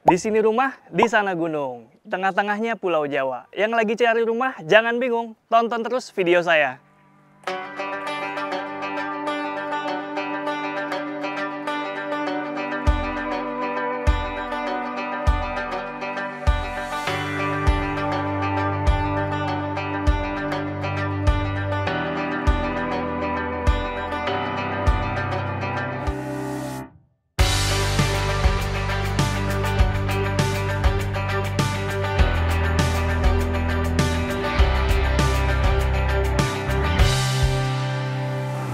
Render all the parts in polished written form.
Di sini rumah, di sana gunung. Tengah-tengahnya Pulau Jawa. Yang lagi cari rumah, jangan bingung. Tonton terus video saya.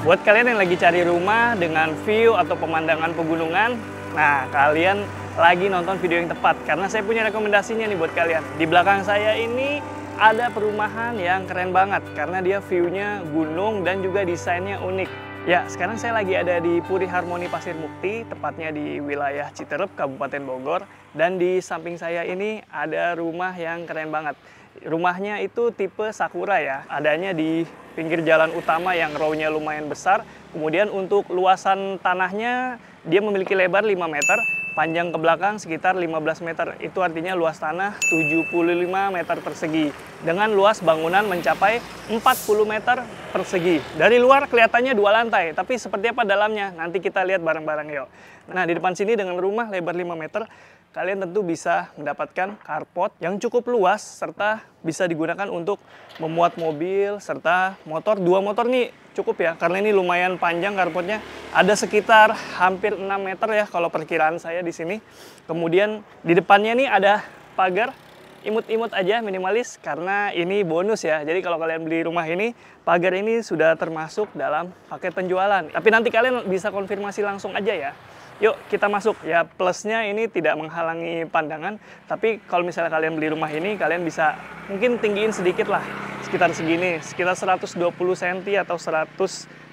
Buat kalian yang lagi cari rumah dengan view atau pemandangan pegunungan, nah kalian lagi nonton video yang tepat karena saya punya rekomendasinya nih buat kalian. Di belakang saya ini ada perumahan yang keren banget karena dia view-nya gunung dan juga desainnya unik. Ya, sekarang saya lagi ada di Puri Harmoni Pasir Mukti, tepatnya di wilayah Citerep, Kabupaten Bogor. Dan di samping saya ini ada rumah yang keren banget. Rumahnya itu tipe Sakura ya, adanya di pinggir jalan utama yang row-nya lumayan besar. Kemudian untuk luasan tanahnya, dia memiliki lebar 5 meter, panjang ke belakang sekitar 15 meter. Itu artinya luas tanah 75 meter persegi. Dengan luas bangunan mencapai 40 meter persegi. Dari luar kelihatannya 2 lantai, tapi seperti apa dalamnya? Nanti kita lihat bareng-bareng yuk. Nah, di depan sini dengan rumah lebar 5 meter, kalian tentu bisa mendapatkan carport yang cukup luas serta bisa digunakan untuk memuat mobil serta motor. 2 motor nih cukup ya, karena ini lumayan panjang carportnya. Ada sekitar hampir 6 meter ya kalau perkiraan saya di sini. Kemudian di depannya nih ada pagar, imut-imut aja, minimalis, karena ini bonus ya. Jadi kalau kalian beli rumah ini, pagar ini sudah termasuk dalam paket penjualan. Tapi nanti kalian bisa konfirmasi langsung aja ya. Yuk kita masuk. Ya, plusnya ini tidak menghalangi pandangan, tapi kalau misalnya kalian beli rumah ini, kalian bisa mungkin tinggiin sedikit lah, sekitar segini, sekitar 120 cm atau 100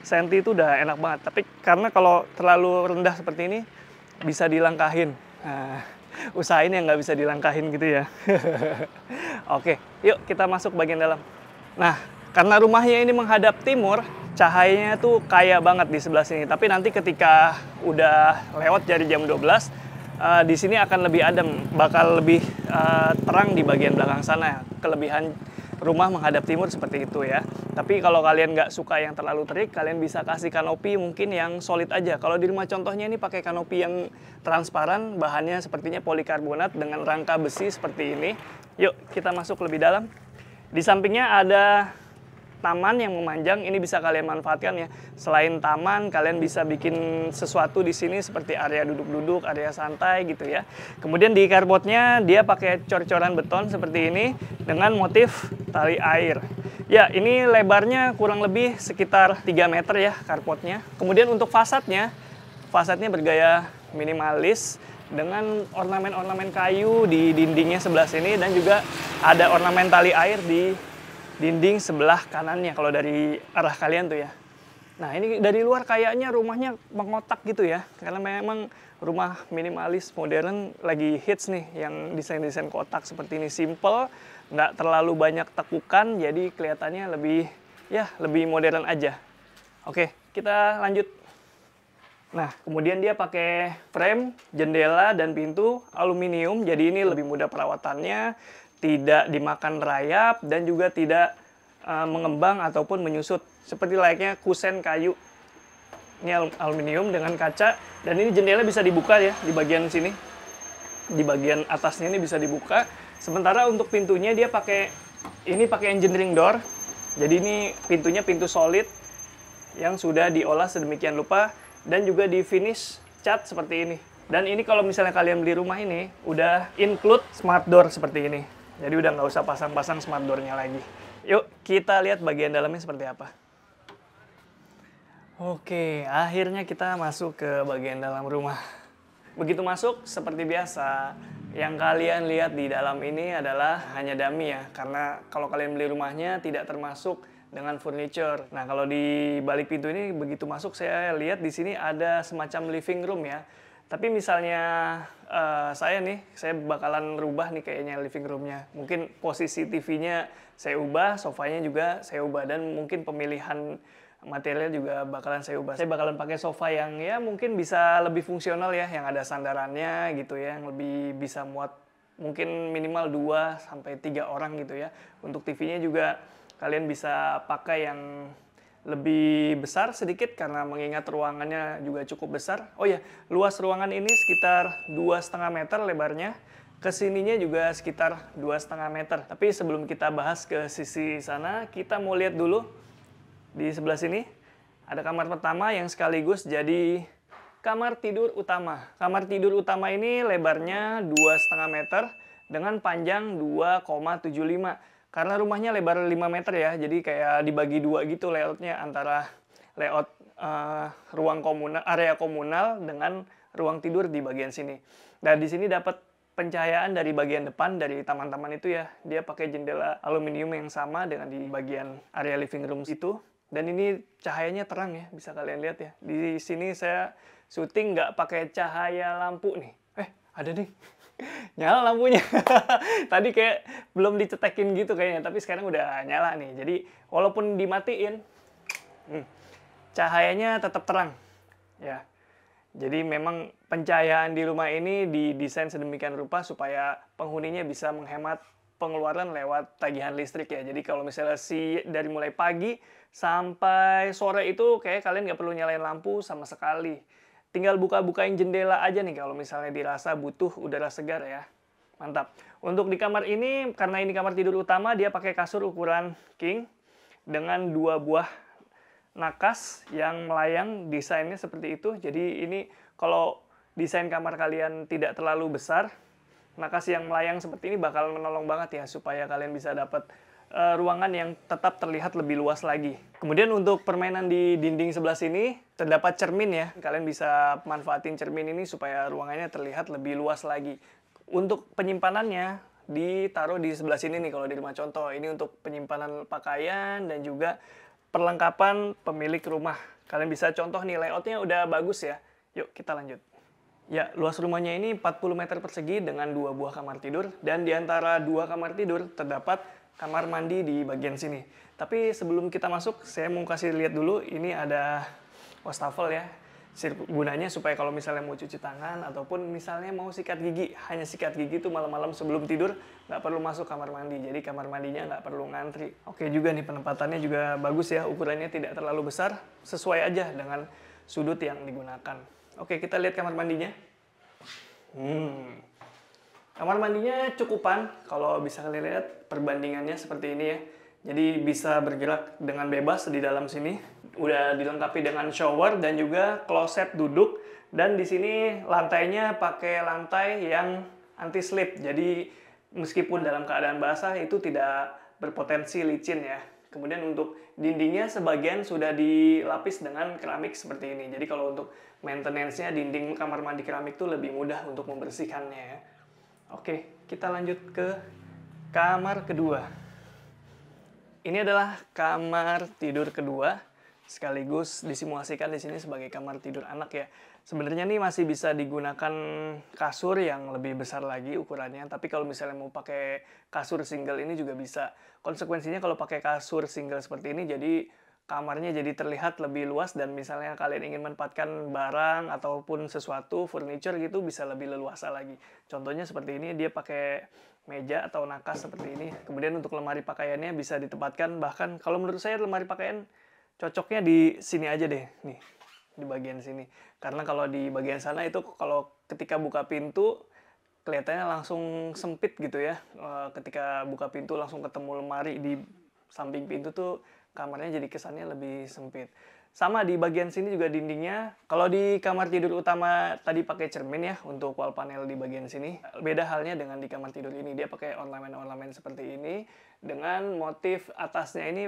cm itu udah enak banget. Tapi karena kalau terlalu rendah seperti ini, bisa dilangkahin. Nah, usahain yang nggak bisa dilangkahin gitu ya. Oke, yuk kita masuk bagian dalam. Nah, karena rumahnya ini menghadap timur, cahayanya tuh kaya banget di sebelah sini. Tapi nanti ketika udah lewat dari jam 12, di sini akan lebih adem, bakal lebih terang di bagian belakang sana. Kelebihan rumah menghadap timur seperti itu ya. Tapi kalau kalian nggak suka yang terlalu terik, kalian bisa kasih kanopi mungkin yang solid aja. Kalau di rumah contohnya ini pakai kanopi yang transparan, bahannya sepertinya polikarbonat dengan rangka besi seperti ini. Yuk kita masuk lebih dalam. Di sampingnya ada taman yang memanjang, ini bisa kalian manfaatkan ya. Selain taman, kalian bisa bikin sesuatu di sini seperti area duduk-duduk, area santai gitu ya. Kemudian di carportnya dia pakai cor-coran beton seperti ini dengan motif tali air. Ya, ini lebarnya kurang lebih sekitar 3 meter ya carportnya. Kemudian untuk fasadnya bergaya minimalis dengan ornamen-ornamen kayu di dindingnya sebelah sini dan juga ada ornamen tali air di dinding sebelah kanannya kalau dari arah kalian tuh ya. Nah, ini dari luar kayaknya rumahnya mengotak gitu ya, karena memang rumah minimalis modern lagi hits nih yang desain-desain kotak seperti ini. Simple, nggak terlalu banyak tekukan, jadi kelihatannya lebih modern aja. Oke, kita lanjut. Nah, kemudian dia pakai frame, jendela, dan pintu aluminium, jadi ini lebih mudah perawatannya, tidak dimakan rayap, dan juga tidak mengembang ataupun menyusut. Seperti layaknya kusen kayu. Ini aluminium dengan kaca, dan ini jendela bisa dibuka ya, di bagian sini. Di bagian atasnya ini bisa dibuka. Sementara untuk pintunya dia pakai engineering door. Jadi ini pintunya pintu solid, yang sudah diolah sedemikian rupa, dan juga di finish cat seperti ini. Dan ini kalau misalnya kalian beli rumah ini, udah include smart door seperti ini. Jadi udah nggak usah pasang-pasang smart door-nya lagi. Yuk, kita lihat bagian dalamnya seperti apa. Oke, akhirnya kita masuk ke bagian dalam rumah. Begitu masuk, seperti biasa, yang kalian lihat di dalam ini adalah hanya dummy ya. Karena kalau kalian beli rumahnya tidak termasuk dengan furniture. Nah, kalau di balik pintu ini begitu masuk, saya lihat di sini ada semacam living room ya. Tapi misalnya saya bakalan rubah nih kayaknya living roomnya. Mungkin posisi TV-nya saya ubah, sofanya juga saya ubah, dan mungkin pemilihan material juga bakalan saya ubah. Saya bakalan pakai sofa yang ya mungkin bisa lebih fungsional ya, yang ada sandarannya gitu ya, yang lebih bisa muat mungkin minimal 2 sampai 3 orang gitu ya. Untuk TV-nya juga kalian bisa pakai yang lebih besar sedikit karena mengingat ruangannya juga cukup besar. Oh ya, luas ruangan ini sekitar 2,5 meter lebarnya. Kesininya juga sekitar 2,5 meter. Tapi sebelum kita bahas ke sisi sana, kita mau lihat dulu di sebelah sini. Ada kamar pertama yang sekaligus jadi kamar tidur utama. Kamar tidur utama ini lebarnya 2,5 meter dengan panjang 2,75. Karena rumahnya lebar 5 meter ya, jadi kayak dibagi dua gitu layoutnya antara layout ruang komunal, area komunal dengan ruang tidur di bagian sini. Dan di sini dapat pencahayaan dari bagian depan dari taman-taman itu ya. Dia pakai jendela aluminium yang sama dengan di bagian area living room itu. Dan ini cahayanya terang ya, bisa kalian lihat ya. Di sini saya syuting nggak pakai cahaya lampu nih. Ada nih. Nyala lampunya. Tadi kayak belum dicetekin gitu kayaknya, tapi sekarang udah nyala nih. Jadi walaupun dimatiin, cahayanya tetap terang. Ya. Jadi memang pencahayaan di rumah ini didesain sedemikian rupa supaya penghuninya bisa menghemat pengeluaran lewat tagihan listrik ya. Jadi kalau misalnya dari mulai pagi sampai sore itu kayak kalian nggak perlu nyalain lampu sama sekali. Tinggal buka-bukain jendela aja nih kalau misalnya dirasa butuh udara segar ya. Mantap. Untuk di kamar ini, karena ini kamar tidur utama, dia pakai kasur ukuran king dengan 2 buah nakas yang melayang, desainnya seperti itu. Jadi ini kalau desain kamar kalian tidak terlalu besar, nakas yang melayang seperti ini bakal menolong banget ya supaya kalian bisa dapat ruangan yang tetap terlihat lebih luas lagi. Kemudian untuk permainan di dinding sebelah sini terdapat cermin ya. Kalian bisa manfaatin cermin ini supaya ruangannya terlihat lebih luas lagi. Untuk penyimpanannya ditaruh di sebelah sini nih kalau di rumah contoh. Ini untuk penyimpanan pakaian dan juga perlengkapan pemilik rumah. Kalian bisa contoh nih, layoutnya udah bagus ya. Yuk kita lanjut. Ya, luas rumahnya ini 40 meter persegi dengan 2 buah kamar tidur. Dan di antara 2 kamar tidur terdapat kamar mandi di bagian sini. Tapi sebelum kita masuk, saya mau kasih lihat dulu. Ini ada wastafel ya. Gunanya supaya kalau misalnya mau cuci tangan ataupun misalnya mau sikat gigi, hanya sikat gigi tuh malam-malam sebelum tidur, nggak perlu masuk kamar mandi. Jadi kamar mandinya nggak perlu ngantri. Oke juga nih, penempatannya juga bagus ya. Ukurannya tidak terlalu besar, sesuai aja dengan sudut yang digunakan. Oke, kita lihat kamar mandinya. Kamar mandinya cukupan, kalau bisa kalian lihat perbandingannya seperti ini ya. Jadi bisa bergerak dengan bebas di dalam sini. Udah dilengkapi dengan shower dan juga kloset duduk. Dan di sini lantainya pakai lantai yang anti slip. Jadi meskipun dalam keadaan basah itu tidak berpotensi licin ya. Kemudian untuk dindingnya sebagian sudah dilapis dengan keramik seperti ini. Jadi kalau untuk maintenance-nya dinding kamar mandi keramik itu lebih mudah untuk membersihkannya ya. Oke, kita lanjut ke kamar kedua. Ini adalah kamar tidur kedua, sekaligus disimulasikan di sini sebagai kamar tidur anak ya. Sebenarnya nih masih bisa digunakan kasur yang lebih besar lagi ukurannya, tapi kalau misalnya mau pakai kasur single ini juga bisa. Konsekuensinya kalau pakai kasur single seperti ini, jadi kamarnya jadi terlihat lebih luas dan misalnya kalian ingin menempatkan barang ataupun sesuatu, furniture gitu bisa lebih leluasa lagi. Contohnya seperti ini, dia pakai meja atau nakas seperti ini. Kemudian untuk lemari pakaiannya bisa ditempatkan, bahkan kalau menurut saya lemari pakaian cocoknya di sini aja deh, nih di bagian sini. Karena kalau di bagian sana itu kalau ketika buka pintu kelihatannya langsung sempit gitu ya. Ketika buka pintu langsung ketemu lemari di samping pintu tuh kamarnya jadi kesannya lebih sempit. Sama di bagian sini juga dindingnya. Kalau di kamar tidur utama tadi pakai cermin ya untuk wall panel di bagian sini. Beda halnya dengan di kamar tidur ini. Dia pakai ornamen-ornamen seperti ini. Dengan motif atasnya ini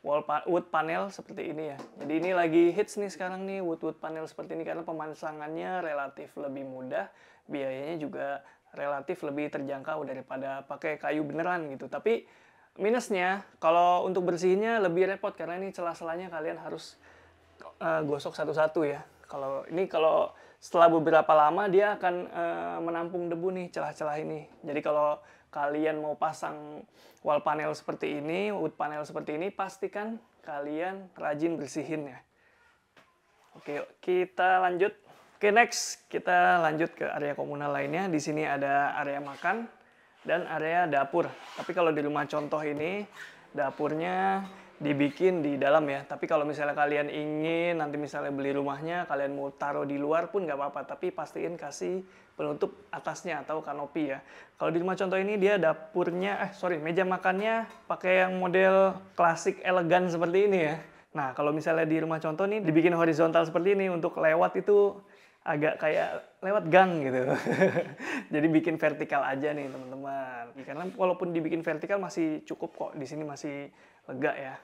wood panel seperti ini ya. Jadi ini lagi hits nih sekarang nih wood panel seperti ini. Karena pemasangannya relatif lebih mudah. Biayanya juga relatif lebih terjangkau daripada pakai kayu beneran gitu. Tapi minusnya, kalau untuk bersihinnya lebih repot karena ini celah-celahnya kalian harus gosok satu-satu ya. Kalau setelah beberapa lama dia akan menampung debu nih, celah-celah ini. Jadi kalau kalian mau pasang wall panel seperti ini, wood panel seperti ini, pastikan kalian rajin bersihin ya. Oke, yuk kita lanjut. Oke, next kita lanjut ke area komunal lainnya. Di sini ada area makan dan area dapur. Tapi kalau di rumah contoh ini, dapurnya dibikin di dalam ya. Tapi kalau misalnya kalian ingin nanti misalnya beli rumahnya, kalian mau taruh di luar pun nggak apa-apa. Tapi pastiin kasih penutup atasnya atau kanopi ya. Kalau di rumah contoh ini dia dapurnya, meja makannya pakai yang model klasik elegan seperti ini ya. Nah, kalau misalnya di rumah contoh nih dibikin horizontal seperti ini, untuk lewat itu agak kayak lewat gang gitu. Jadi bikin vertikal aja nih teman-teman. Karena walaupun dibikin vertikal masih cukup kok, di sini masih lega ya.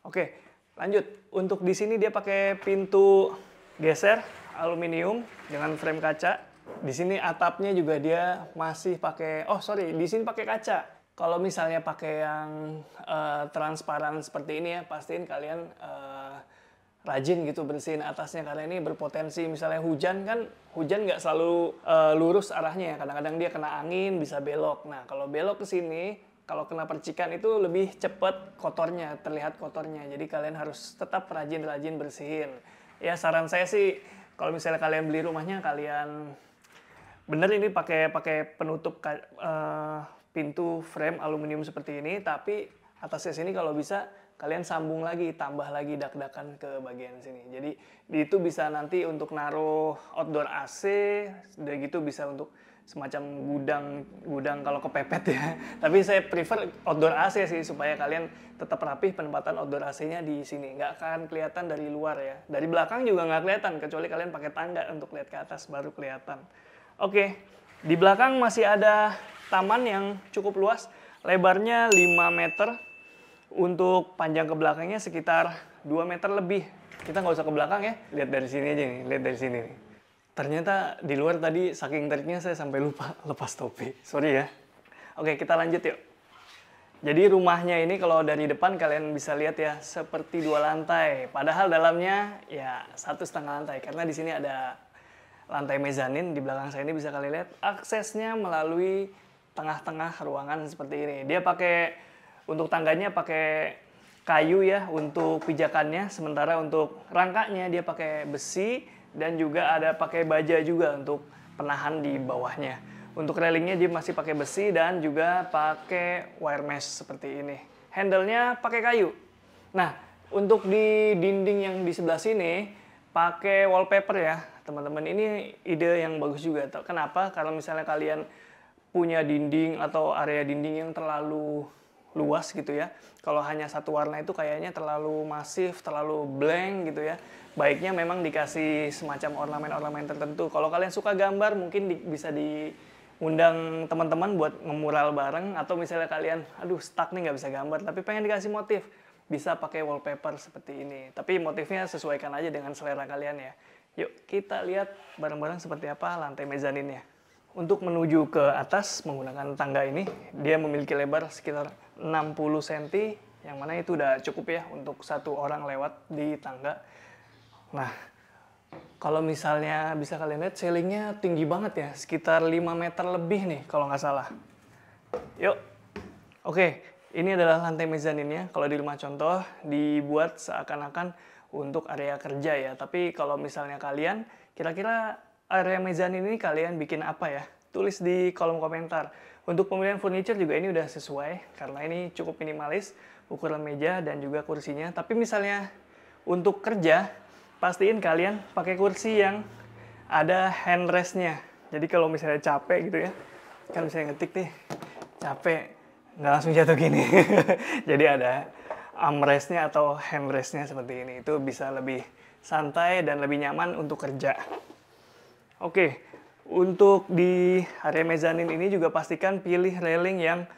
Oke, lanjut. Untuk di sini dia pakai pintu geser aluminium dengan frame kaca. Di sini atapnya juga dia masih pakai, di sini pakai kaca. Kalau misalnya pakai yang transparan seperti ini ya, pastiin kalian rajin gitu bersihin atasnya, karena ini berpotensi misalnya hujan kan, hujan nggak selalu lurus arahnya ya, kadang-kadang dia kena angin bisa belok. Nah kalau belok ke sini, kalau kena percikan itu lebih cepet kotornya, terlihat kotornya. Jadi kalian harus tetap rajin-rajin bersihin. Ya saran saya sih, kalau misalnya kalian beli rumahnya, kalian bener ini pakai penutup pintu frame aluminium seperti ini, tapi atasnya sini kalau bisa kalian sambung lagi, tambah lagi dak-dakan ke bagian sini. Jadi itu bisa nanti untuk naruh outdoor AC, dan gitu bisa untuk semacam gudang kalau kepepet ya. Tapi saya prefer outdoor AC sih, supaya kalian tetap rapih penempatan outdoor AC-nya di sini. Nggak akan kelihatan dari luar ya. Dari belakang juga nggak kelihatan, kecuali kalian pakai tangga untuk lihat ke atas baru kelihatan. Oke, di belakang masih ada taman yang cukup luas, lebarnya 5 meter, untuk panjang ke belakangnya sekitar 2 meter lebih. Kita nggak usah ke belakang ya, lihat dari sini aja nih, lihat dari sini nih. Ternyata di luar tadi saking teriknya saya sampai lupa lepas topi, sorry ya. Oke, kita lanjut yuk. Jadi rumahnya ini kalau dari depan kalian bisa lihat ya, seperti 2 lantai. Padahal dalamnya ya 1,5 lantai, karena di sini ada lantai mezanin. Di belakang saya ini bisa kalian lihat aksesnya melalui tengah-tengah ruangan seperti ini. Dia pakai, untuk tangganya pakai kayu ya untuk pijakannya, sementara untuk rangkanya dia pakai besi, dan juga ada pakai baja juga untuk penahan di bawahnya. Untuk railingnya dia masih pakai besi dan juga pakai wire mesh seperti ini. Handle-nya pakai kayu. Nah, untuk di dinding yang di sebelah sini pakai wallpaper ya, teman-teman. Ini ide yang bagus juga. Kenapa? Kalau misalnya kalian punya dinding atau area dinding yang terlalu luas gitu ya, kalau hanya satu warna itu kayaknya terlalu masif, terlalu blank gitu ya. Baiknya memang dikasih semacam ornamen-ornamen tertentu. Kalau kalian suka gambar, mungkin bisa diundang teman-teman buat ngemural bareng, atau misalnya kalian stuck nih nggak bisa gambar tapi pengen dikasih motif, bisa pakai wallpaper seperti ini. Tapi motifnya sesuaikan aja dengan selera kalian ya. Yuk kita lihat bareng-bareng seperti apa lantai mezaninnya. Untuk menuju ke atas menggunakan tangga ini, dia memiliki lebar sekitar 60 cm, yang mana itu udah cukup ya untuk satu orang lewat di tangga. Nah, kalau misalnya bisa kalian lihat, ceilingnya tinggi banget ya, sekitar 5 meter lebih nih kalau nggak salah. Yuk, oke, ini adalah lantai mezaninnya. Kalau di rumah contoh dibuat seakan-akan untuk area kerja ya, tapi kalau misalnya kalian kira-kira area mezanin ini kalian bikin apa ya? Tulis di kolom komentar. Untuk pemilihan furniture juga ini udah sesuai, karena ini cukup minimalis, ukuran meja dan juga kursinya. Tapi misalnya untuk kerja, pastiin kalian pakai kursi yang ada handrest-nya. Jadi kalau misalnya capek gitu ya, kan misalnya ngetik nih, capek, nggak langsung jatuh gini. Jadi ada armrest-nya atau handrest-nya seperti ini. Itu bisa lebih santai dan lebih nyaman untuk kerja. Oke, untuk di area mezanin ini juga pastikan pilih railing yang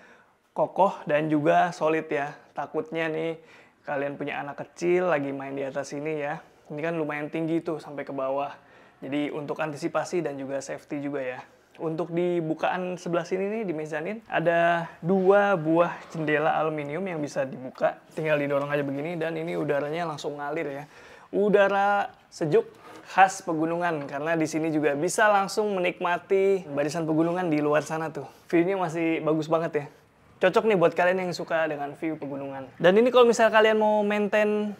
kokoh dan juga solid ya. Takutnya nih kalian punya anak kecil lagi main di atas ini ya. Ini kan lumayan tinggi tuh sampai ke bawah. Jadi untuk antisipasi dan juga safety juga ya. Untuk di bukaan sebelah sini nih di mezanin ada 2 buah jendela aluminium yang bisa dibuka. Tinggal didorong aja begini dan ini udaranya langsung ngalir ya. Udara sejuk khas pegunungan karena di sini juga bisa langsung menikmati barisan pegunungan di luar sana tuh. View-nya masih bagus banget ya. Cocok nih buat kalian yang suka dengan view pegunungan. Dan ini kalau misal kalian mau maintain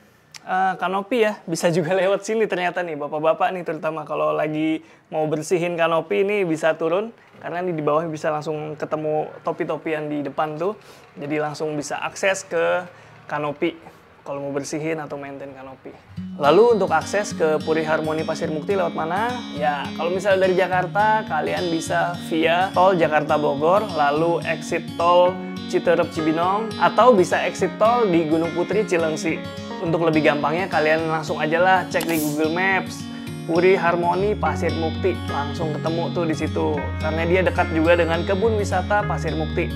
kanopi ya, bisa juga lewat sini ternyata nih, bapak-bapak nih terutama kalau lagi mau bersihin kanopi ini bisa turun. Karena ini di bawah bisa langsung ketemu topi-topian di depan tuh. Jadi langsung bisa akses ke kanopi kalau mau bersihin atau maintain kanopi. Lalu untuk akses ke Puri Harmoni Pasir Mukti lewat mana? Ya, kalau misalnya dari Jakarta, kalian bisa via tol Jakarta Bogor, lalu exit tol Citerep Cibinong, atau bisa exit tol di Gunung Putri Cilengsi. Untuk lebih gampangnya, kalian langsung aja lah cek di Google Maps. Puri Harmoni Pasir Mukti, langsung ketemu tuh di situ. Karena dia dekat juga dengan kebun wisata Pasir Mukti.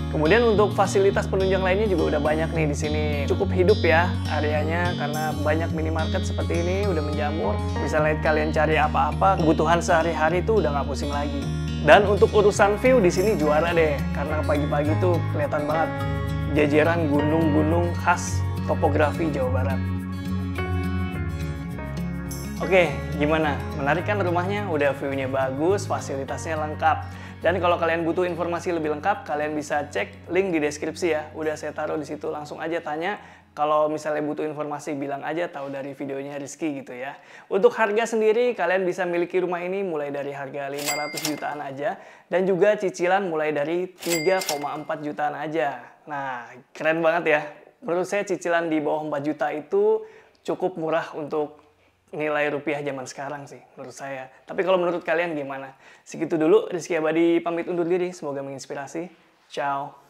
Kemudian untuk fasilitas penunjang lainnya juga udah banyak nih di sini. Cukup hidup ya areanya karena banyak minimarket seperti ini udah menjamur. Misalnya kalian cari apa-apa, kebutuhan sehari-hari tuh udah nggak pusing lagi. Dan untuk urusan view di sini juara deh, karena pagi-pagi tuh kelihatan banget jajaran gunung-gunung khas topografi Jawa Barat. Oke, gimana? Menarik kan rumahnya? Udah view-nya bagus, fasilitasnya lengkap. Dan kalau kalian butuh informasi lebih lengkap, kalian bisa cek link di deskripsi ya. Udah saya taruh di situ, langsung aja tanya. Kalau misalnya butuh informasi, bilang aja tahu dari videonya Rizky gitu ya. Untuk harga sendiri, kalian bisa miliki rumah ini mulai dari harga 500 jutaan aja. Dan juga cicilan mulai dari 3,4 jutaan aja. Nah, keren banget ya. Menurut saya cicilan di bawah 4 juta itu cukup murah untuk nilai rupiah zaman sekarang sih, menurut saya. Tapi kalau menurut kalian gimana? Segitu dulu, Rizky Abadi pamit undur diri. Semoga menginspirasi. Ciao.